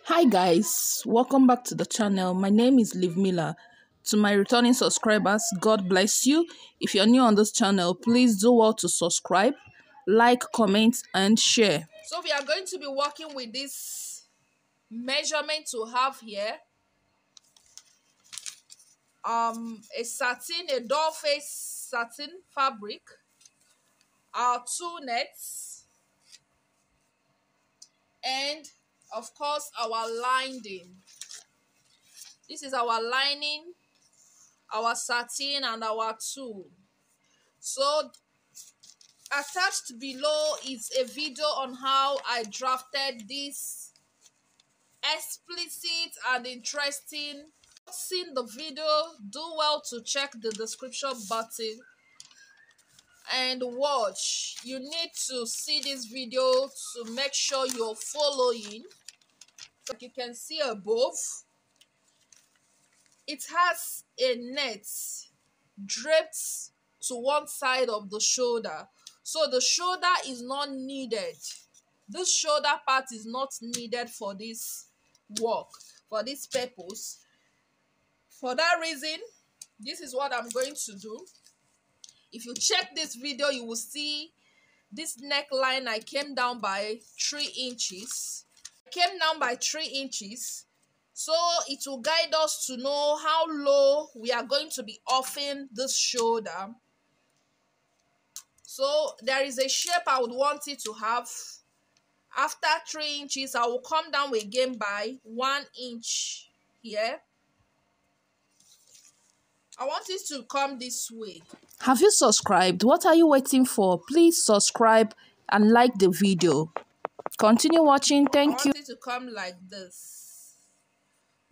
Hi guys, welcome back to the channel. My name is Liv Miller. To my returning subscribers, God bless you. If you're new on this channel, please do well to subscribe, like, comment, and share. So we are going to be working with this measurement to have here. A doll face satin fabric, our 2 nets, and of course our lining. This is our lining, our satin, and our tool. So attached below is a video on how I drafted this explicit and interesting. Seen the video, do well to check the description button and watch. You need to see this video to make sure you're following. Like you can see above, it has a net draped to one side of the shoulder, so the shoulder is not needed. This shoulder part is not needed for this work, for this purpose. For that reason, this is what I'm going to do. If you check this video, you will see this neckline. I came down by 3 inches. So it will guide us to know how low we are going to be offing this shoulder. So there is a shape I would want it to have. After 3 inches, I will come down again by 1 inch here. I want it to come this way. Have you subscribed? What are you waiting for? Please subscribe and like the video. Continue watching. Thank you. I want it to come like this.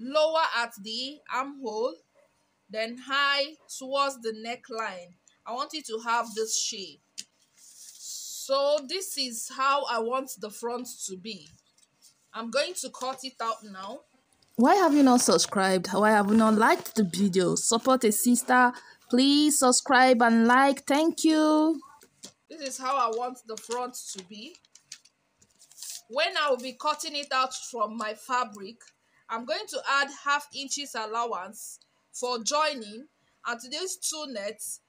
Lower at the armhole, then high towards the neckline. I want it to have this shape. So this is how I want the front to be. I'm going to cut it out now. Why have you not subscribed? Why have you not liked the video? Support a sister. Please subscribe and like. Thank you. This is how I want the front to be. When I will be cutting it out from my fabric, I'm going to add ½ inches allowance for joining, and to these 2 nets,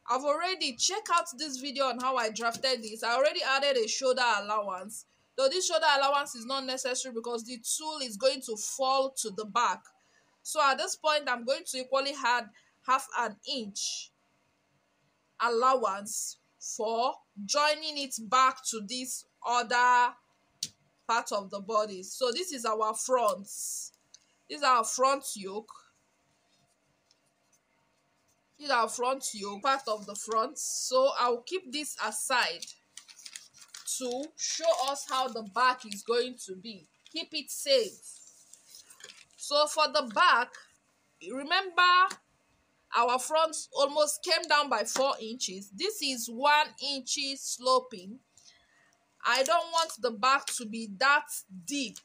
I've already checked out this video on how I drafted this. I already added a shoulder allowance. Though this shoulder allowance is not necessary because the tool is going to fall to the back. So at this point, I'm going to equally add ½ inch allowance for joining it back to this other part of the body. So this is our front. This is our front yoke. This is our front yoke, part of the front. So I'll keep this aside to show us how the back is going to be. Keep it safe. So for the back, remember our front almost came down by 4 inches. This is 1 inch sloping. I don't want the back to be that deep.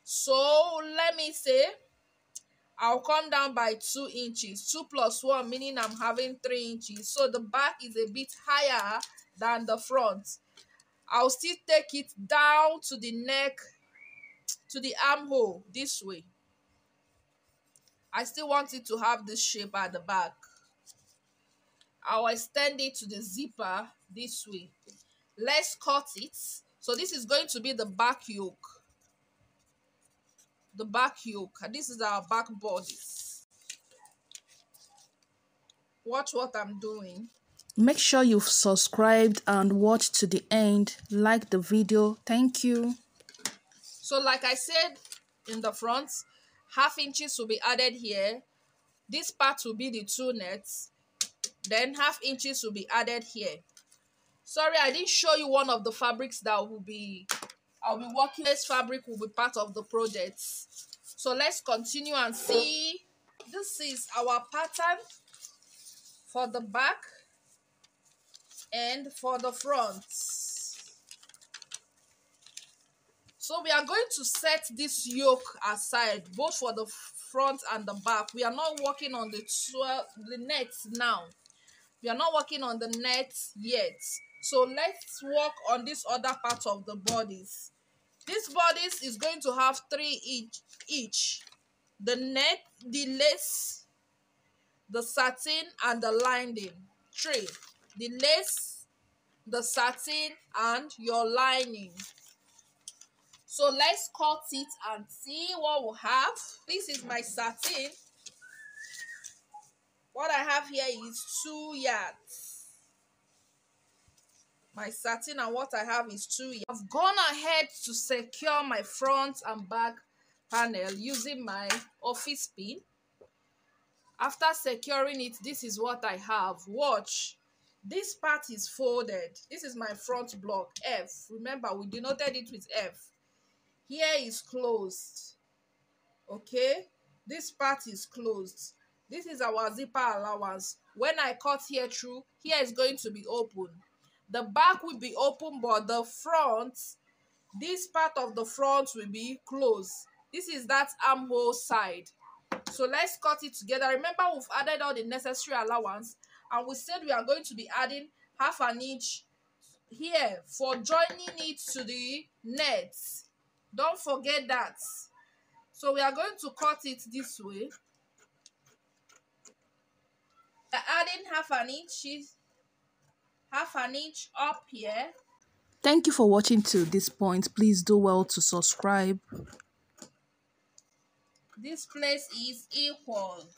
So let me say I'll come down by 2 inches. 2 plus 1, meaning I'm having 3 inches. So the back is a bit higher than the front. I'll still take it down to the neck, to the armhole, this way. I still want it to have this shape at the back. I'll extend it to the zipper this way. Let's cut it. So this is going to be the back yoke. The back yoke. And this is our back bodice. Watch what I'm doing. Make sure you've subscribed and watched to the end. Like the video. Thank you. So like I said in the front, ½ inches will be added here. This part will be the 2 nets. Then ½ inches will be added here. Sorry, I didn't show you one of the fabrics that I'll be working. This fabric will be part of the project. So let's continue and see. This is our pattern for the back and for the front. So we are going to set this yoke aside, both for the front and the back. We are not working on the nets now. We are not working on the nets yet. So let's work on this other part of the bodies. This bodice is going to have 3 each. The net, the lace, the satin, and the lining. 3. The lace, the satin, and your lining. So let's cut it and see what we have. This is my satin. What I have here is 2 yards. My satin, and what I have is 2 yards. I've gone ahead to secure my front and back panel using my office pin. After securing it, this is what I have. Watch. This part is folded. This is my front block, F. Remember, we denoted it with F. Here is closed. Okay? This part is closed. This is our zipper allowance. When I cut here through, here is going to be open. The back will be open, but the front, this part of the front will be closed. This is that armhole side. So let's cut it together. Remember, we've added all the necessary allowance, and we said we are going to be adding 1/2 inch here for joining it to the net. Don't forget that. So we are going to cut it this way. We're adding 1/2 inch up here. Thank you for watching till this point. Please do well to subscribe. This place is equal.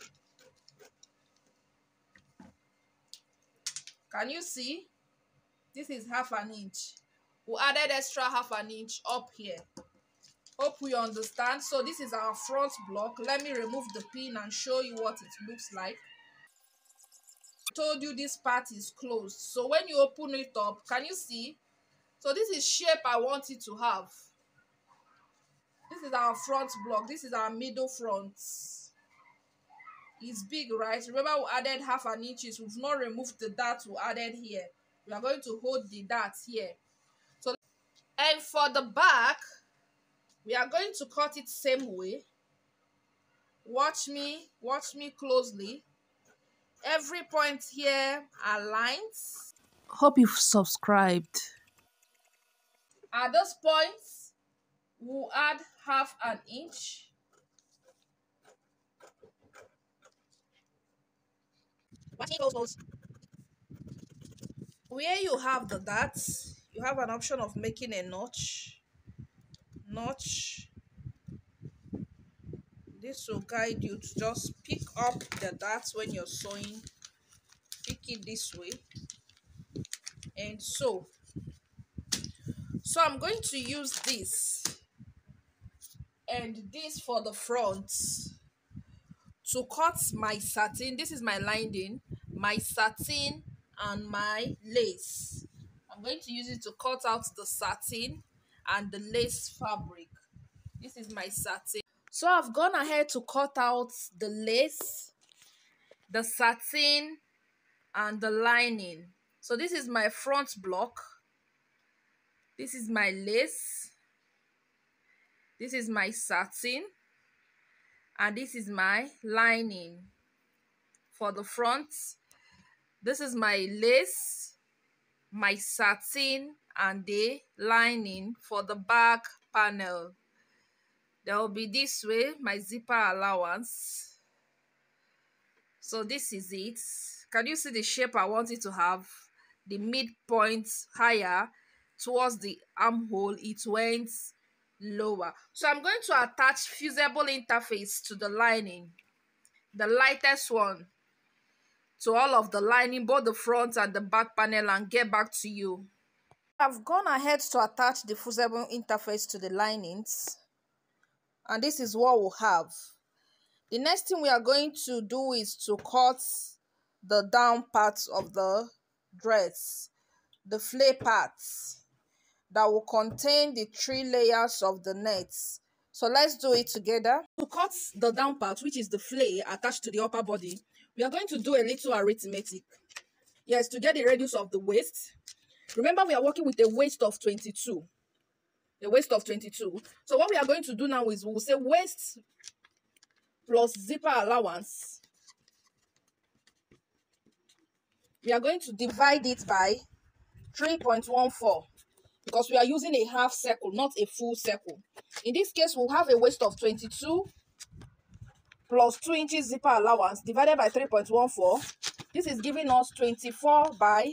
Can you see? This is 1/2 inch. We added extra 1/2 inch up here. Hope we understand. So this is our front block. Let me remove the pin and show you what it looks like. I told you this part is closed. So when you open it up, can you see? So this is shape I want it to have. This is our front block. This is our middle front. It's big, right? Remember, we added 1/2 inches. We've not removed the dart we added here. We are going to hold the dart here. So, and for the back, we are going to cut it same way. Watch me closely. Every point here aligns. Hope you've subscribed. At this point, we'll add 1/2 inch. Where you have the darts, you have an option of making a notch. This will guide you to just pick up the darts when you're sewing. Pick it this way and sew. So I'm going to use this and this for the front to cut my satin. This is my lining, my satin, and my lace. I'm going to use it to cut out the satin and the lace fabric. This is my satin. So I've gone ahead to cut out the lace, the satin, and the lining. So this is my front block. This is my lace. This is my satin. And this is my lining for the front. This is my lace, my satin, and the lining for the back panel. There will be this way, my zipper allowance. So this is it. Can you see the shape I want it to have? The midpoint higher towards the armhole, it went lower. So I'm going to attach fusible interface to the lining, the lightest one, to all of the lining, both the front and the back panel, and get back to you. I've gone ahead to attach the fusible interface to the linings, and this is what we'll have. The next thing we are going to do is to cut the down parts of the dress, the flay parts that will contain the 3 layers of the nets. So let's do it together. To cut the down part, which is the flay attached to the upper body, we are going to do a little arithmetic. Yes, to get the radius of the waist. Remember, we are working with a waist of 22. A waist of 22. So what we are going to do now is we'll say waist plus zipper allowance. We are going to divide it by 3.14. because we are using a half circle, not a full circle. In this case, we'll have a waist of 22 plus 2 inches zipper allowance divided by 3.14. This is giving us 24 by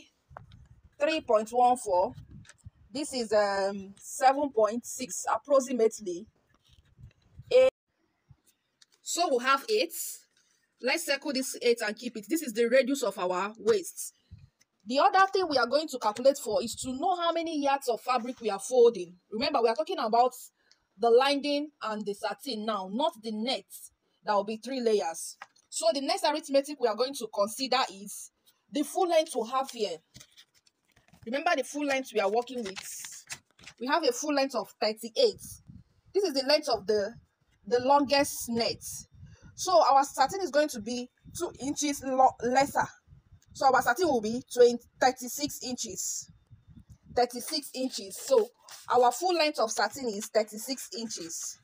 3.14. This is 7.6 approximately. So we'll have 8. Let's circle this 8 and keep it. This is the radius of our waist. The other thing we are going to calculate for is to know how many yards of fabric we are folding. Remember, we are talking about the lining and the satin now, not the net. That will be 3 layers. So the next arithmetic we are going to consider is the full length we have here. Remember the full length we are working with. We have a full length of 38. This is the length of the longest net. So our satin is going to be 2 inches lesser. So our satin will be 36 inches. 36 inches. So our full length of satin is 36 inches.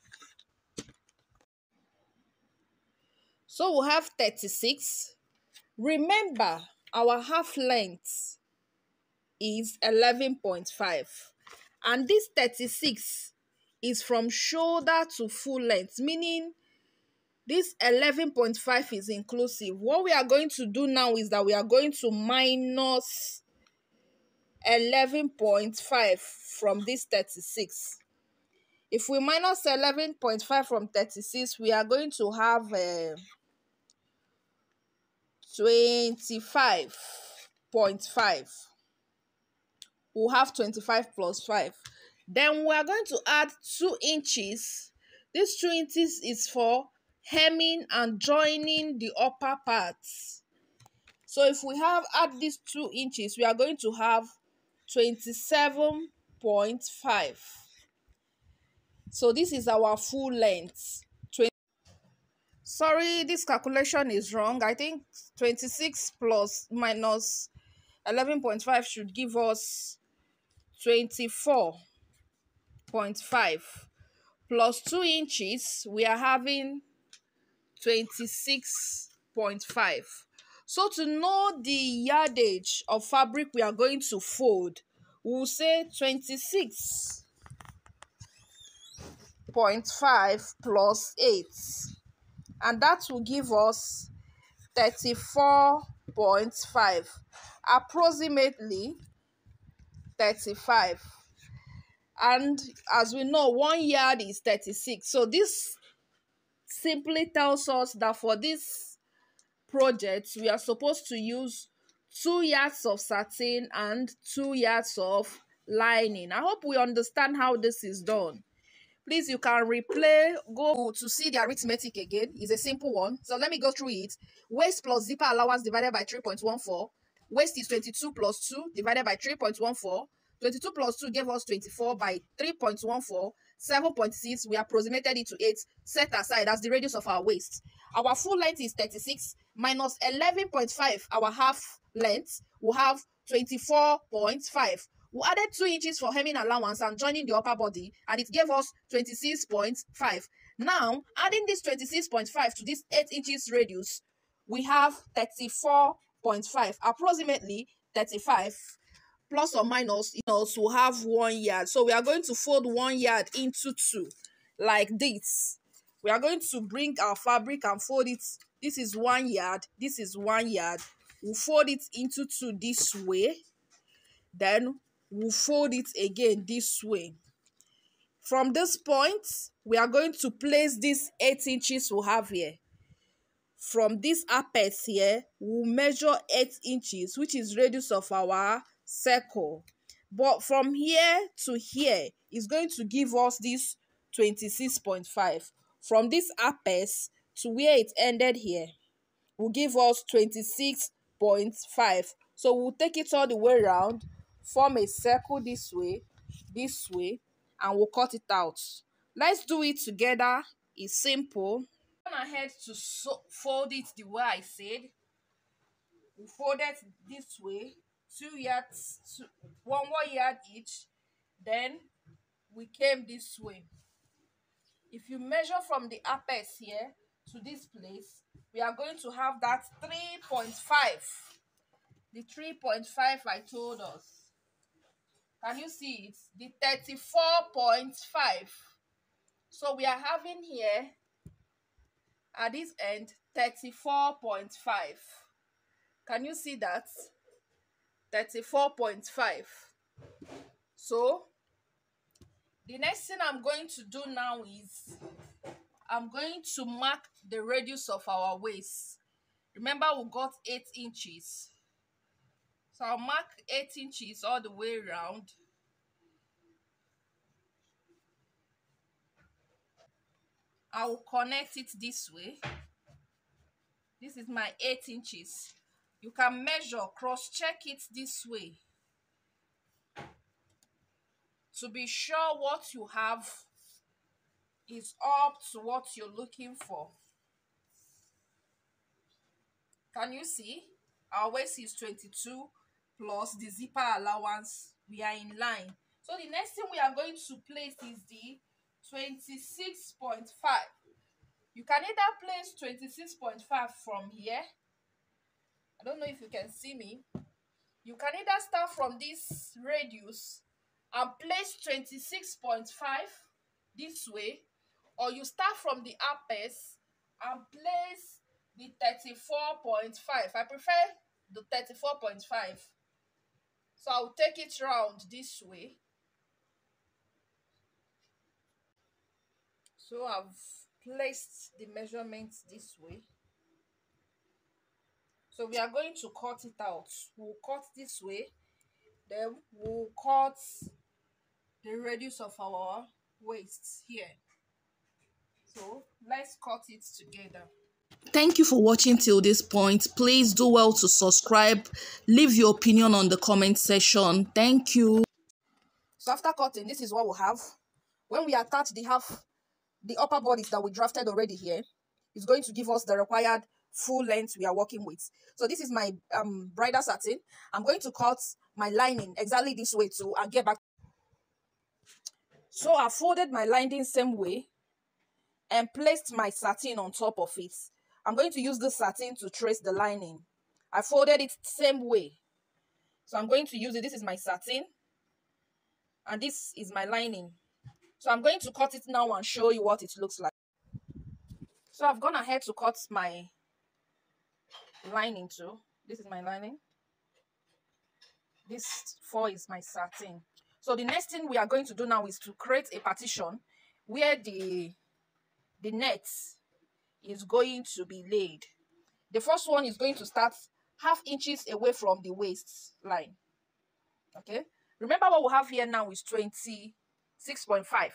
So we'll have 36. Remember, our half length is 11.5. And this 36 is from shoulder to full length, meaning this 11.5 is inclusive. What we are going to do now is that we are going to minus 11.5 from this 36. If we minus 11.5 from 36, we are going to have 25.5. We'll have 25 plus 5. Then we are going to add 2 inches. This 2 inches is for hemming and joining the upper parts. So if we add these 2 inches, we are going to have 27.5. So this is our full length. Sorry, this calculation is wrong. I think 26 plus minus 11.5 should give us 24.5. Plus 2 inches, we are having 26.5. So to know the yardage of fabric we are going to fold, we'll say 26.5 plus 8. And that will give us 34.5. Approximately 35. And as we know, 1 yard is 36. So this simply tells us that for this project, we are supposed to use 2 yards of satin and 2 yards of lining. I hope we understand how this is done. Please, you can replay, go to see the arithmetic again. It's a simple one. So let me go through it. Waist plus zipper allowance divided by 3.14. Waist is 22 plus 2 divided by 3.14. 22 plus 2 gave us 24 by 3.14. 7.6, we approximated it to 8, set aside as the radius of our waist. Our full length is 36 minus 11.5, our half length, will have 24.5. We added 2 inches for hemming allowance and joining the upper body, and it gave us 26.5. Now, adding this 26.5 to this 8 inches radius, we have 34.5, approximately 35. Plus or minus, will have 1 yard. So we are going to fold 1 yard into 2, like this. We are going to bring our fabric and fold it. This is 1 yard. This is 1 yard. We'll fold it into 2 this way. Then we'll fold it again this way. From this point, we are going to place this 8 inches we have here. From this apex here, we'll measure 8 inches, which is radius of our circle. But from here to here is going to give us this 26.5. From this apex to where it ended here will give us 26.5. So we'll take it all the way around, form a circle this way, and we'll cut it out. Let's do it together. It's simple. Go ahead to fold it the way I said. We fold it this way, 2 yards, 1 yard each. Then we came this way. If you measure from the apex here to this place, we are going to have that 3.5. The 3.5 I told us. Can you see it? The 34.5. So we are having here at this end 34.5. Can you see that? 34.5. So the next thing I'm going to do now is I'm going to mark the radius of our waist. Remember, we got 8 inches. So I'll mark 8 inches all the way around. I will connect it this way. This is my 8 inches. You can measure, cross-check it this way to be sure what you have is up to what you're looking for. Can you see? Our waist is 22 plus the zipper allowance. We are in line. So the next thing we are going to place is the 26.5. You can either place 26.5 from here. I don't know if you can see me. You can either start from this radius and place 26.5 this way, or you start from the apex and place the 34.5. I prefer the 34.5. So I'll take it round this way. So I've placed the measurements this way. So we are going to cut it out. We'll cut this way. Then we'll cut the radius of our waist here. So let's cut it together. Thank you for watching till this point. Please do well to subscribe. Leave your opinion on the comment section. Thank you. So after cutting, this is what we'll have. When we attach the upper bodies that we drafted already here, it's going to give us the required full length we are working with. So this is my bridal satin. I'm going to cut my lining exactly this way too and get back. So I folded my lining same way and placed my satin on top of it. I'm going to use this satin to trace the lining. I folded it same way. So I'm going to use it. This is my satin and this is my lining. So I'm going to cut it now and show you what it looks like. So I've gone ahead to cut my lining too. This is my lining. This 4 is my satin. So the next thing we are going to do now is to create a partition where the net is going to be laid. The first one is going to start half inches away from the waist line. Okay, remember what we have here now is 26.5,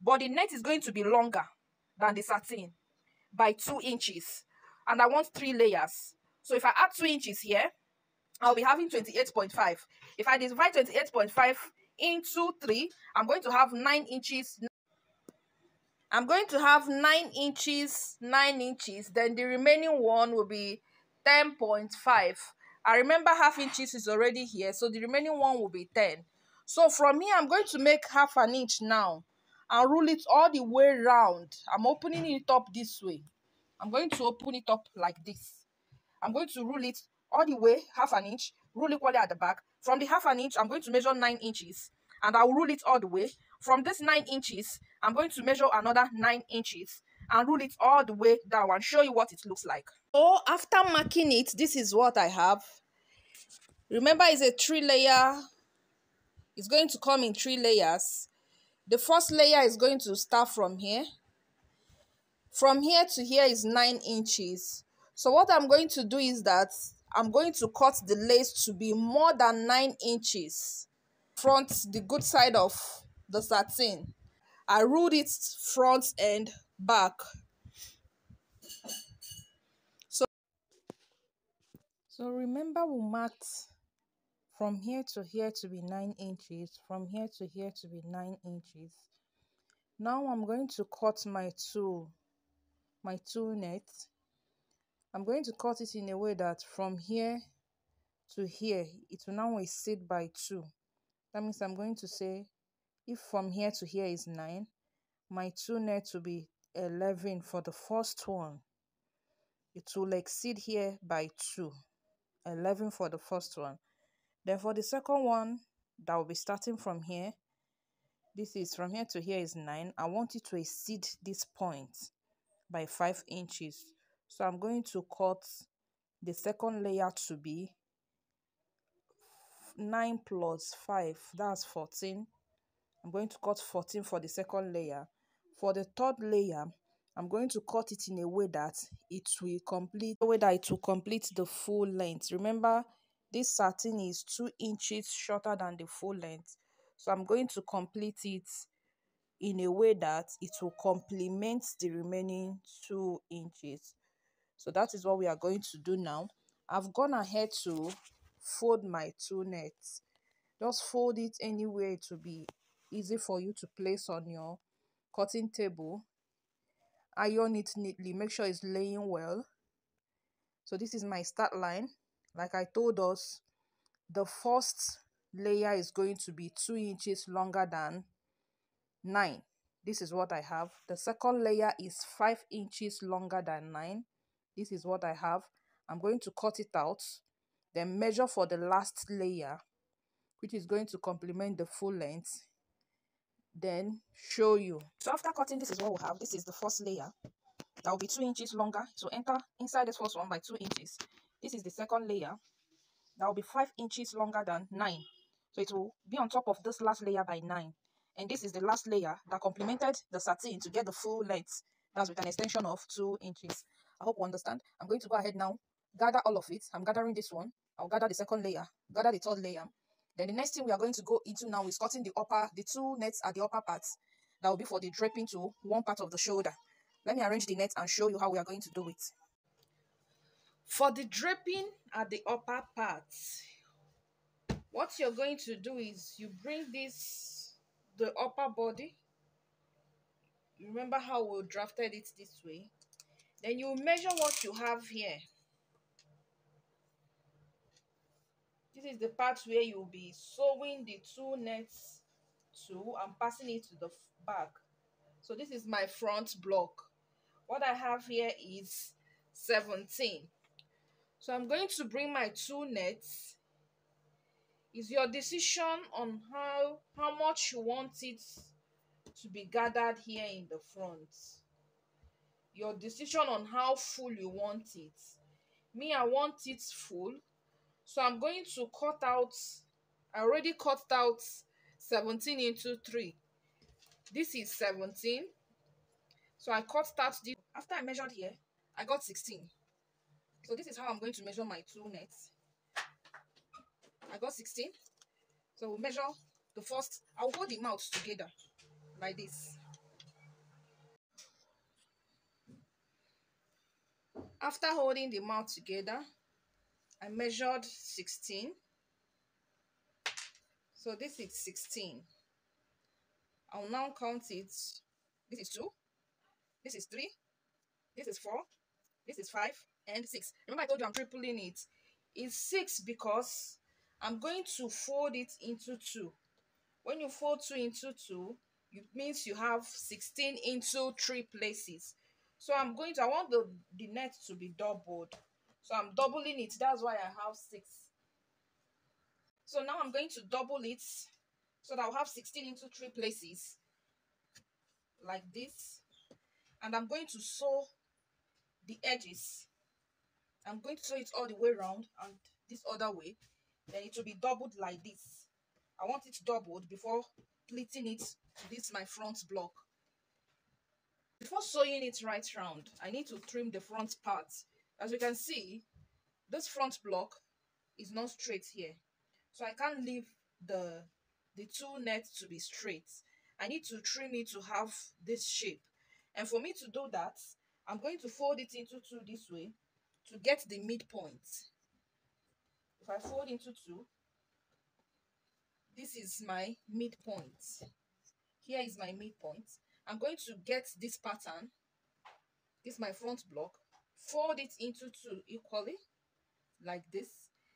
but the net is going to be longer than the satin by 2 inches, and I want 3 layers. So if I add 2 inches here, I'll be having 28.5. If I divide 28.5 into 3, I'm going to have 9 inches. I'm going to have 9 inches, 9 inches. Then the remaining one will be 10.5. I remember half inches is already here, so the remaining one will be 10. So from here, I'm going to make half an inch now and rule it all the way round. I'm opening it up this way. I'm going to open it up like this. I'm going to rule it all the way, half an inch, rule equally at the back. From the half an inch, I'm going to measure 9 inches, and I'll rule it all the way. From this 9 inches, I'm going to measure another 9 inches and rule it all the way down and show you what it looks like. So after marking it, this is what I have. Remember, it's a 3-layer. It's going to come in 3 layers. The first layer is going to start from here. From here to here is 9 inches. So what I'm going to do is that I'm going to cut the lace to be more than 9 inches. Front, the good side of the satin. I ruled it front and back. So remember, we marked from here to here to be 9 inches. From here to here to be 9 inches. Now I'm going to cut my tool net. I'm going to cut it in a way that from here to here, it will now exceed by 2. That means I'm going to say, if from here to here is 9, my tool net will be 11 for the first one. It will exceed here by 2. 11 for the first one. Then for the second one, that will be starting from here. This is from here to here is 9. I want it to exceed this point by 5 inches. So I'm going to cut the second layer to be 9 plus 5, that's 14. I'm going to cut 14 for the second layer. For the third layer, I'm going to cut it in a way that it will complete the full length. Remember, this satin is 2 inches shorter than the full length. So I'm going to complete it in a way that it will complement the remaining 2 inches. So that is what we are going to do now. I've gone ahead to fold my 2 nets. Just fold it anywhere to be easy for you to place on your cutting table. Iron it neatly, make sure it's laying well. So this is my start line. Like I told us, the first layer is going to be 2 inches longer than 9. This is what I have. The second layer is 5 inches longer than 9. This is what I have. I'm going to cut it out, then measure for the last layer, which is going to complement the full length, then show you. So after cutting, this is what we have. This is the first layer. That will be 2 inches longer. So enter inside this first one by 2 inches. This is the second layer. That will be 5 inches longer than 9. So it will be on top of this last layer by 9. And this is the last layer that complemented the satin to get the full length. That's with an extension of 2 inches. I hope you understand. I'm going to go ahead now, gather all of it. I'm gathering this one. I'll gather the second layer, gather the third layer. Then the next thing we are going to go into now is cutting the 2 nets at the upper parts. That will be for the draping to one part of the shoulder. Let me arrange the net and show you how we are going to do it. For the draping at the upper parts, what you're going to do is you bring the upper body. Remember how we drafted it this way. Then you measure what you have here. This is the part where you'll be sewing the 2 nets to and passing it to the back. So this is my front block. What I have here is 17. So I'm going to bring my 2 nets. It's your decision on how much you want it to be gathered here in the front. Your decision on how full you want it. Me, I want it full. So I'm going to cut out, I already cut out 17 into 3. This is 17. So I cut out this. After I measured here, I got 16. So this is how I'm going to measure my 2 nets. I got 16. So we'll measure the first. I'll hold the mouth together like this. After holding the mouth together, I measured 16. So this is 16. I'll now count it. This is 2. This is 3. This is 4. This is 5 and 6. Remember I told you I'm tripling it. It's 6 because I'm going to fold it into 2. When you fold 2 into 2, it means you have 16 into 3 places. So I want the net to be doubled. So I'm doubling it. That's why I have 6. So now I'm going to double it so that I'll have 16 into 3 places like this. And I'm going to sew the edges. I'm going to sew it all the way around and this other way. Then it will be doubled like this. I want it doubled before pleating it to this my front block. Before sewing it right round, I need to trim the front part. As you can see, this front block is not straight here. So I can't leave the 2 nets to be straight. I need to trim it to have this shape. And for me to do that, I'm going to fold it into 2 this way to get the midpoint. If I fold into 2, this is my midpoint. Here is my midpoint. I'm going to get this pattern, this is my front block, fold it into 2 equally, like this,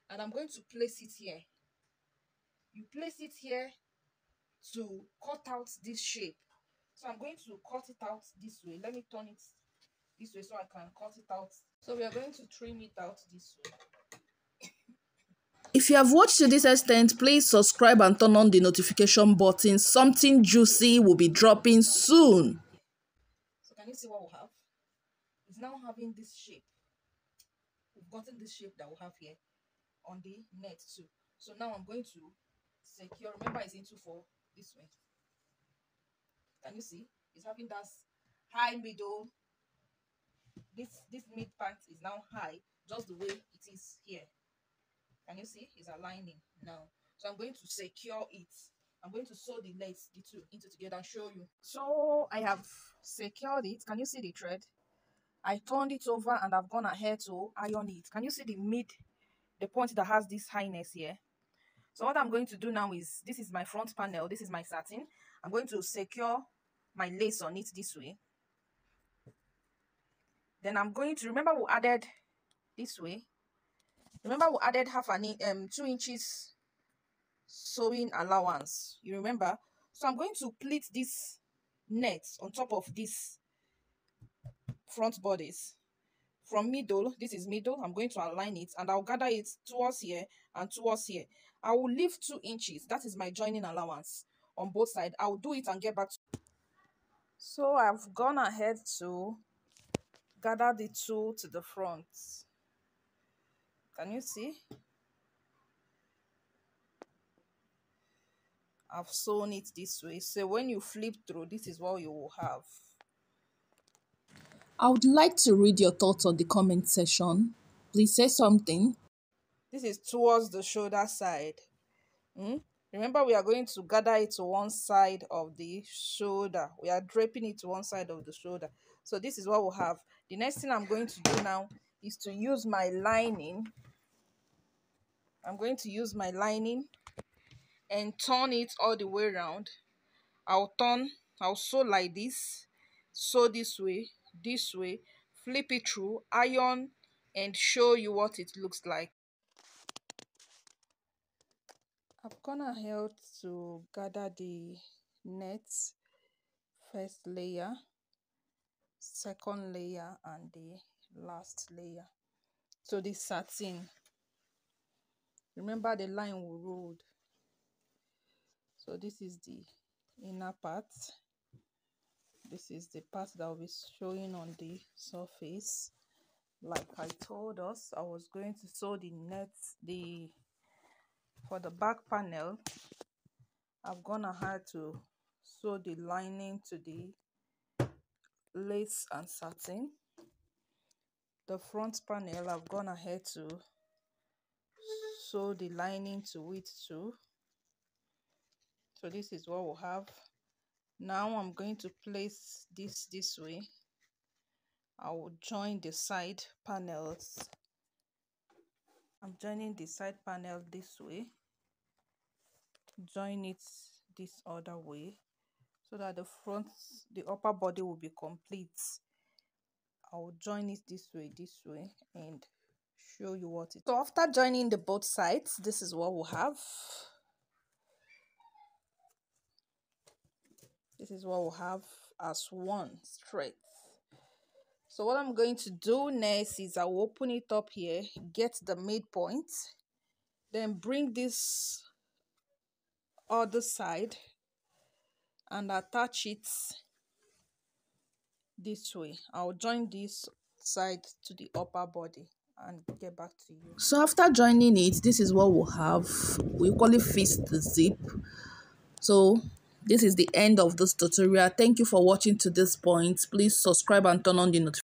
and I'm going to place it here. You place it here to cut out this shape. So I'm going to cut it out this way. Let me turn it this way so I can cut it out. So we are going to trim it out this way. If you have watched to this extent, please subscribe and turn on the notification button. Something juicy will be dropping soon. So can you see what we have? It's now having this shape. We've gotten this shape that we have here on the net too. So now I'm going to secure. Remember, it's into for this way. Can you see? It's having that high middle. This mid part is now high, just the way it is here. Can you see? It's aligning now. So I'm going to secure it. I'm going to sew the legs, the two into together and show you. So I have secured it. Can you see the thread? I turned it over and I've gone ahead to iron it. Can you see the point that has this highness here? So what I'm going to do now is, this is my front panel, this is my satin. I'm going to secure my lace on it this way. Then I'm going to, remember we added this way. Remember we added 2 inches sewing allowance. You remember? So I'm going to pleat this net on top of this front bodice. From middle, this is middle, I'm going to align it and I'll gather it towards here and towards here. I will leave 2 inches. That is my joining allowance on both sides. I'll do it and get back to you. So I've gone ahead to gather the two to the front. Can you see? I've sewn it this way. So when you flip through, this is what you will have. I would like to read your thoughts on the comment section. Please say something. This is towards the shoulder side. Remember, we are going to gather it to one side of the shoulder. We are draping it to one side of the shoulder. So this is what we'll have. The next thing I'm going to do now is to use my lining. I'm going to use my lining and turn it all the way around. I'll sew like this, sew this way, flip it through, iron, and show you what it looks like. I've gone ahead to gather the net, first layer, second layer, and the last layer. So the satin, remember the line we rolled. So this is the inner part. This is the part that will be showing on the surface. Like I told us, I was going to sew the net, for the back panel. I've gone ahead to sew the lining to the lace and satin. The front panel, I've gone ahead to sew the lining to it too. So this is what we'll have. Now I'm going to place this way. I will join the side panels. I'm joining the side panel this way. Join it this other way so that the upper body will be complete. I will join it this way, and show you what it is. So after joining the both sides, this is what we'll have. This is what we'll have as one straight. So what I'm going to do next is I will open it up here, get the midpoint, then bring this other side and attach it this way. I'll join this side to the upper body and get back to you. So after joining it, this is what we'll have. We equally fist the zip. So this is the end of this tutorial. Thank you for watching to this point. Please subscribe and turn on the notification.